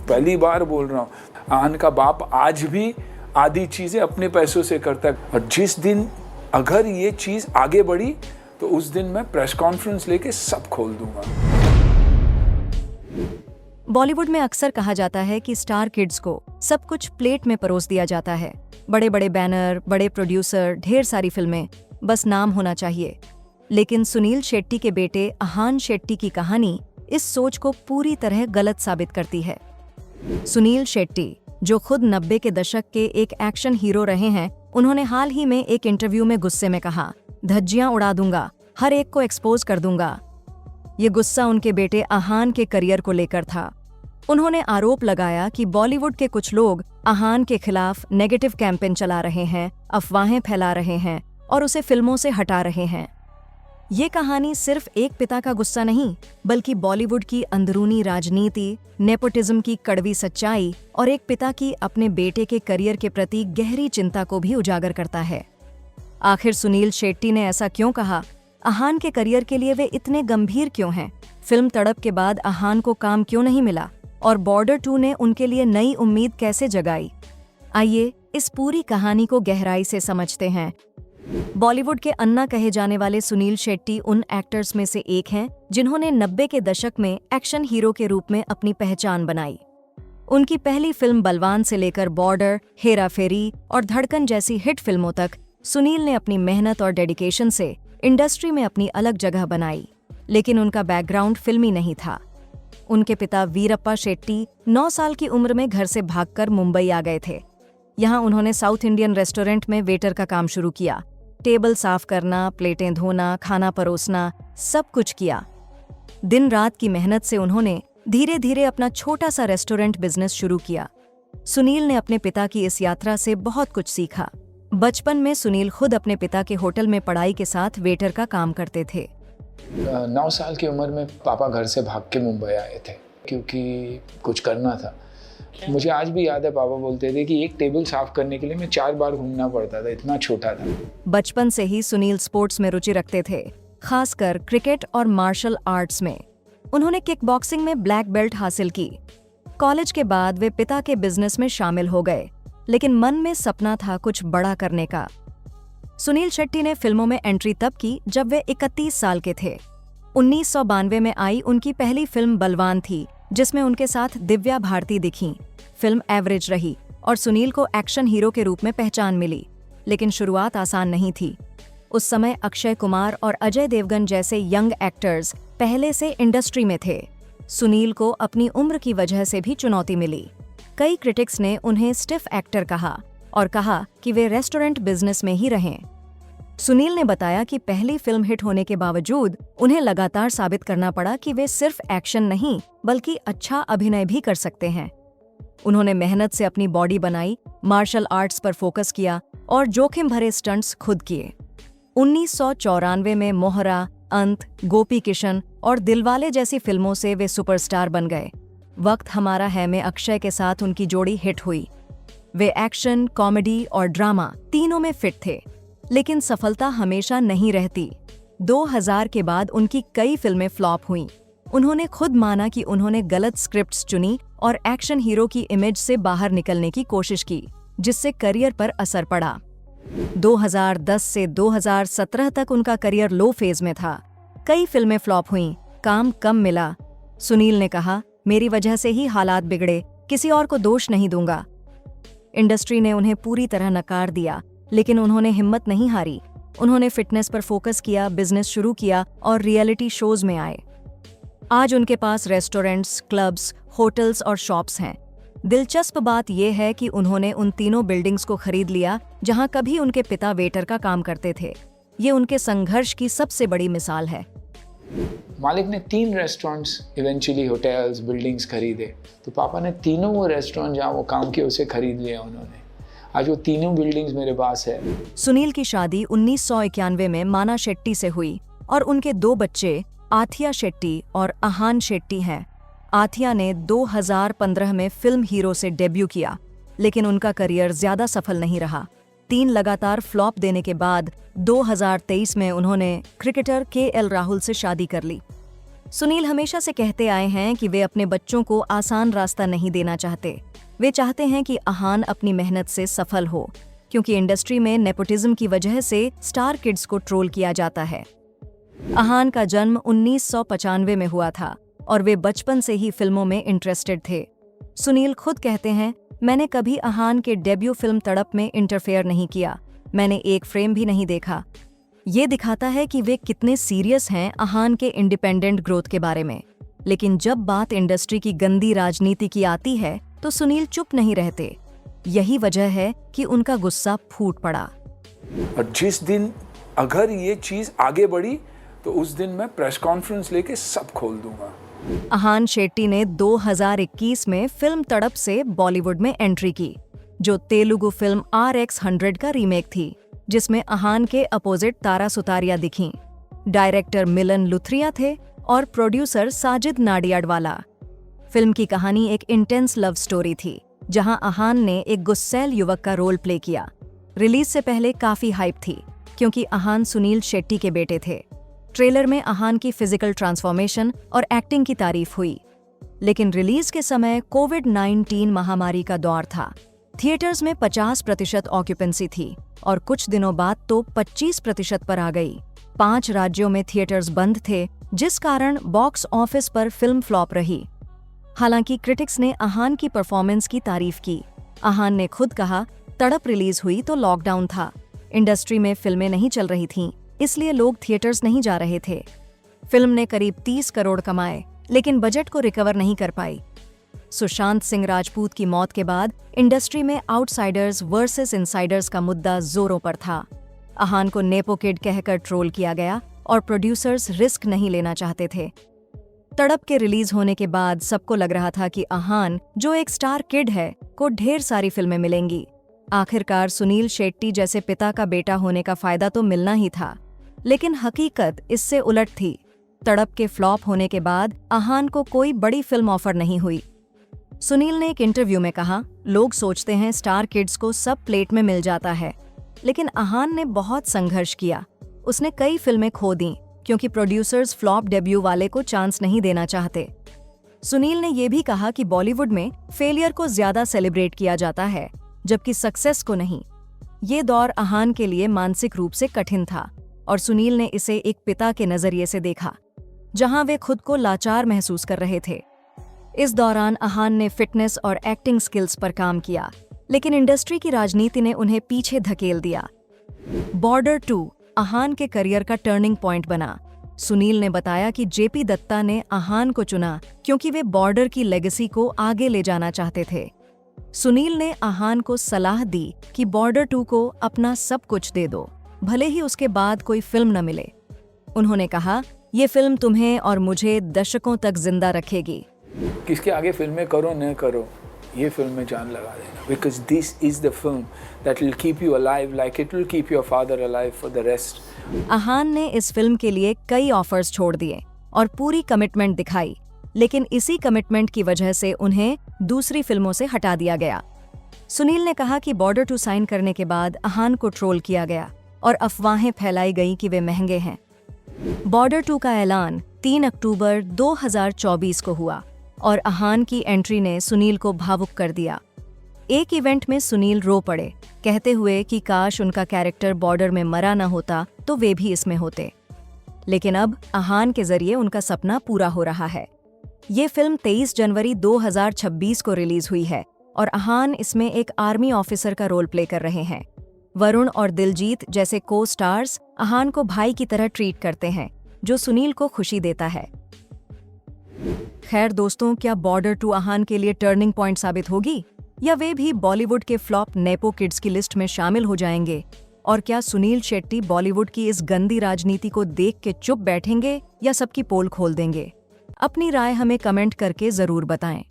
पहली बार बोल रहा हूँ, आहान का बाप आज भी आधी चीज़ें अपने पैसों से करता है, और जिस दिन अगर ये चीज़ आगे बढ़ी तो उस दिन मैं प्रेस कॉन्फ्रेंस लेके सब खोल दूंगा। बॉलीवुड में अक्सर कहा जाता है कि स्टार किड्स को सब कुछ प्लेट में परोस दिया जाता है। बड़े बड़े बैनर, बड़े प्रोड्यूसर, ढेर सारी फिल्में, बस नाम होना चाहिए। लेकिन सुनील शेट्टी के बेटे आहान शेट्टी की कहानी इस सोच को पूरी तरह गलत साबित करती है। सुनील शेट्टी, जो खुद 90 के दशक के एक एक्शन हीरो रहे हैं, उन्होंने हाल ही में एक इंटरव्यू में गुस्से में कहा, धज्जियां उड़ा दूंगा, हर एक को एक्सपोज कर दूंगा। ये गुस्सा उनके बेटे आहान के करियर को लेकर था। उन्होंने आरोप लगाया कि बॉलीवुड के कुछ लोग आहान के खिलाफ नेगेटिव कैंपेन चला रहे हैं, अफवाहें फैला रहे हैं और उसे फिल्मों से हटा रहे हैं। ये कहानी सिर्फ एक पिता का गुस्सा नहीं, बल्कि बॉलीवुड की अंदरूनी राजनीति, नेपोटिज्म की कड़वी सच्चाई और एक पिता की अपने बेटे के करियर के प्रति गहरी चिंता को भी उजागर करता है। आखिर सुनील शेट्टी ने ऐसा क्यों कहा? आहान के करियर के लिए वे इतने गंभीर क्यों हैं? फिल्म तड़प के बाद आहान को काम क्यों नहीं मिला? और बॉर्डर 2 ने उनके लिए नई उम्मीद कैसे जगाई? आइए इस पूरी कहानी को गहराई से समझते हैं। बॉलीवुड के अन्ना कहे जाने वाले सुनील शेट्टी उन एक्टर्स में से एक हैं जिन्होंने 90 के दशक में एक्शन हीरो के रूप में अपनी पहचान बनाई। उनकी पहली फिल्म बलवान से लेकर बॉर्डर, हेरा फेरी और धड़कन जैसी हिट फिल्मों तक सुनील ने अपनी मेहनत और डेडिकेशन से इंडस्ट्री में अपनी अलग जगह बनाई। लेकिन उनका बैकग्राउंड फिल्मी नहीं था। उनके पिता वीरप्पा शेट्टी 9 साल की उम्र में घर से भागकर मुंबई आ गए थे। यहाँ उन्होंने साउथ इंडियन रेस्टोरेंट में वेटर का काम शुरू किया। टेबल साफ करना, प्लेटें धोना, खाना परोसना, सब कुछ किया। दिन रात की मेहनत से उन्होंने धीरे धीरे अपना छोटा सा रेस्टोरेंट बिजनेस शुरू किया। सुनील ने अपने पिता की इस यात्रा से बहुत कुछ सीखा। बचपन में सुनील खुद अपने पिता के होटल में पढ़ाई के साथ वेटर का काम करते थे। 9 साल की उम्र में पापा घर से भाग के मुंबई आए थे क्योंकि कुछ करना था। मुझे आज भी याद है, पापा बोलते थे कि एक टेबल साफ करने के लिए मैं 4 बार घूमना पड़ता था, इतना छोटा था। बचपन से ही सुनील स्पोर्ट्स में रुचि रखते थे, खासकर क्रिकेट और मार्शल आर्ट्स में। उन्होंने किक बॉक्सिंग में ब्लैक बेल्ट हासिल की। कॉलेज के बाद वे पिता के बिजनेस में शामिल हो गए, लेकिन मन में सपना था कुछ बड़ा करने का। सुनील शेट्टी ने फिल्मों में एंट्री तब की जब वे 31 साल के थे। 1992 में आई उनकी पहली फिल्म बलवान थी, जिसमें उनके साथ दिव्या भारती दिखीं। फिल्म एवरेज रही और सुनील को एक्शन हीरो के रूप में पहचान मिली, लेकिन शुरुआत आसान नहीं थी। उस समय अक्षय कुमार और अजय देवगन जैसे यंग एक्टर्स पहले से इंडस्ट्री में थे। सुनील को अपनी उम्र की वजह से भी चुनौती मिली। कई क्रिटिक्स ने उन्हें स्टिफ एक्टर कहा और कहा कि वे रेस्टोरेंट बिजनेस में ही रहें। सुनील ने बताया कि पहली फिल्म हिट होने के बावजूद उन्हें लगातार साबित करना पड़ा कि वे सिर्फ एक्शन नहीं बल्कि अच्छा अभिनय भी कर सकते हैं। उन्होंने मेहनत से अपनी बॉडी बनाई, मार्शल आर्ट्स पर फोकस किया और जोखिम भरे स्टंट्स खुद किए। 1994 में मोहरा, अंत, गोपी किशन और दिलवाले जैसी फिल्मों से वे सुपरस्टार बन गए। वक्त हमारा है में अक्षय के साथ उनकी जोड़ी हिट हुई। वे एक्शन, कॉमेडी और ड्रामा तीनों में फिट थे, लेकिन सफलता हमेशा नहीं रहती। 2000 के बाद उनकी कई फिल्में फ्लॉप हुईं। उन्होंने खुद माना कि उन्होंने गलत स्क्रिप्ट्स चुनी और एक्शन हीरो की इमेज से बाहर निकलने की कोशिश की, जिससे करियर पर असर पड़ा। 2010 से 2017 तक उनका करियर लो फेज में था। कई फिल्में फ्लॉप हुईं, काम कम मिला। सुनील ने कहा, मेरी वजह से ही हालात बिगड़े, किसी और को दोष नहीं दूंगा। इंडस्ट्री ने उन्हें पूरी तरह नकार दिया, लेकिन उन्होंने हिम्मत नहीं हारी। उन्होंने फिटनेस पर फोकस किया, बिजनेस शुरू किया और रियलिटी शोज में आए। आज उनके पास रेस्टोरेंट्स, क्लब्स, होटल्स और शॉप्स हैं। दिलचस्प बात यह है कि उन्होंने उन तीनों बिल्डिंग्स को खरीद लिया जहां कभी उनके पिता वेटर का काम करते थे। ये उनके संघर्ष की सबसे बड़ी मिसाल है। मालिक ने 3 रेस्टोरेंट्स, इवेंचुअली होटल्स, बिल्डिंग्स खरीदे, तो पापा ने तीनों वो रेस्टोरेंट जहाँ वो काम किए उसे खरीद लिया उन्होंने। आज वो तीनों बिल्डिंग्स मेरे पास है। सुनील की शादी 1991 में माना शेट्टी से हुई और उनके 2 बच्चे आथिया शेट्टी और आहान शेट्टी हैं। आथिया ने 2015 में फिल्म हीरो से डेब्यू किया, लेकिन उनका करियर ज्यादा सफल नहीं रहा। 3 लगातार फ्लॉप देने के बाद 2023 में उन्होंने क्रिकेटर KL राहुल से शादी कर ली। सुनील हमेशा से कहते आए हैं कि वे अपने बच्चों को आसान रास्ता नहीं देना चाहते। वे चाहते हैं कि अहान अपनी मेहनत से सफल हो, क्योंकि इंडस्ट्री में नेपोटिज्म की वजह से स्टार किड्स को ट्रोल किया जाता है। अहान का जन्म 1995 में हुआ था और वे बचपन से ही फिल्मों में इंटरेस्टेड थे। सुनील खुद कहते हैं, मैंने कभी अहान के डेब्यू फिल्म तड़प में इंटरफेयर नहीं किया, मैंने एक फ्रेम भी नहीं देखा। ये दिखाता है कि वे कितने सीरियस हैं अहान के इंडिपेंडेंट ग्रोथ के बारे में। लेकिन जब बात इंडस्ट्री की गंदी राजनीति की आती है तो सुनील चुप नहीं रहते। यही वजह है कि उनका गुस्सा फूट पड़ा। और जिस दिन अगर ये चीज आगे बढ़ी तो उस दिन मैं प्रेस कॉन्फ्रेंस लेके सब खोल दूंगा। अहान शेट्टी ने 2021 में फिल्म तड़प से बॉलीवुड में एंट्री की, जो तेलुगु फिल्म RX100 का रीमेक थी, जिसमें अहान के अपोजिट तारा सुतारिया दिखीं। डायरेक्टर मिलन लुथरिया थे और प्रोड्यूसर साजिद नाडियाडवाला। फिल्म की कहानी एक इंटेंस लव स्टोरी थी, जहां अहान ने एक गुस्सैल युवक का रोल प्ले किया। रिलीज से पहले काफी हाइप थी, क्योंकि अहान सुनील शेट्टी के बेटे थे। ट्रेलर में अहान की फिजिकल ट्रांसफॉर्मेशन और एक्टिंग की तारीफ हुई। लेकिन रिलीज के समय कोविड-19 महामारी का दौर था। थिएटर्स में 50% ऑक्यूपेंसी थी और कुछ दिनों बाद तो 25% पर आ गई। 5 राज्यों में थिएटर्स बंद थे, जिस कारण बॉक्स ऑफिस पर फिल्म फ्लॉप रही। हालांकि क्रिटिक्स ने अहान की परफॉर्मेंस की तारीफ की। अहान ने खुद कहा, तड़प रिलीज हुई तो लॉकडाउन था, इंडस्ट्री में फिल्में नहीं चल रही थीं, इसलिए लोग थिएटर्स नहीं जा रहे थे। फिल्म ने करीब 30 करोड़ कमाए, लेकिन बजट को रिकवर नहीं कर पाई। सुशांत सिंह राजपूत की मौत के बाद इंडस्ट्री में आउटसाइडर्स वर्सेस इनसाइडर्स का मुद्दा जोरों पर था। अहान को नेपो किड कहकर ट्रोल किया गया और प्रोड्यूसर्स रिस्क नहीं लेना चाहते थे। तड़प के रिलीज होने के बाद सबको लग रहा था कि अहान, जो एक स्टार किड है, को ढेर सारी फिल्में मिलेंगी। आखिरकार सुनील शेट्टी जैसे पिता का बेटा होने का फायदा तो मिलना ही था, लेकिन हकीकत इससे उलट थी। तड़प के फ्लॉप होने के बाद अहान को कोई बड़ी फिल्म ऑफर नहीं हुई। सुनील ने एक इंटरव्यू में कहा, लोग सोचते हैं स्टार किड्स को सब प्लेट में मिल जाता है, लेकिन अहान ने बहुत संघर्ष किया। उसने कई फिल्में खो दी, क्योंकि प्रोड्यूसर्स फ्लॉप डेब्यू वाले को चांस नहीं देना चाहते। सुनील ने यह भी कहा कि बॉलीवुड में फेलियर को ज्यादा सेलिब्रेट किया जाता है, जबकि सक्सेस को नहीं। ये दौर अहान के लिए मानसिक रूप से कठिन था और सुनील ने इसे एक पिता के नजरिए से देखा, जहां वे खुद को लाचार महसूस कर रहे थे। इस दौरान अहान ने फिटनेस और एक्टिंग स्किल्स पर काम किया, लेकिन इंडस्ट्री की राजनीति ने उन्हें पीछे धकेल दिया। बॉर्डर 2 अहान के करियर का टर्निंग पॉइंट बना। सुनील ने बताया कि जेपी दत्ता ने अहान को चुना क्योंकि वे बॉर्डर की लेगेसी को आगे ले जाना चाहते थे। सुनील ने अहान को सलाह दी कि बॉर्डर 2 को अपना सब कुछ दे दो, भले ही उसके बाद कोई फिल्म न मिले। उन्होंने कहा, ये फिल्म तुम्हें और मुझे दशकों तक जिंदा रखेगी। किसके आगे फिल्में करो न करो, ये फिल्म में जान लगा देना, because this is the film that will keep you alive like it will keep your father alive for the rest. Ahaan ने इस फिल्म के लिए कई ऑफर्स छोड़ दिए और पूरी कमिटमेंट दिखाई, लेकिन इसी कमिटमेंट की वजह से उन्हें दूसरी फिल्मों से हटा दिया गया। सुनील ने कहा कि बॉर्डर 2 साइन करने के बाद अहान को ट्रोल किया गया और अफवाहें फैलाई गई कि वे महंगे हैं। बॉर्डर 2 का ऐलान 3 अक्टूबर 2024 को हुआ और अहान की एंट्री ने सुनील को भावुक कर दिया। एक इवेंट में सुनील रो पड़े, कहते हुए कि काश उनका कैरेक्टर बॉर्डर में मरा न होता तो वे भी इसमें होते। लेकिन अब अहान के जरिए उनका सपना पूरा हो रहा है। ये फिल्म 23 जनवरी 2026 को रिलीज हुई है और अहान इसमें एक आर्मी ऑफिसर का रोल प्ले कर रहे हैं। वरुण और दिलजीत जैसे को स्टार्स अहान को भाई की तरह ट्रीट करते हैं, जो सुनील को खुशी देता है। खैर दोस्तों, क्या बॉर्डर 2 अहान के लिए टर्निंग पॉइंट साबित होगी, या वे भी बॉलीवुड के फ्लॉप नेपो किड्स की लिस्ट में शामिल हो जाएंगे? और क्या सुनील शेट्टी बॉलीवुड की इस गंदी राजनीति को देख के चुप बैठेंगे या सबकी पोल खोल देंगे? अपनी राय हमें कमेंट करके जरूर बताएं।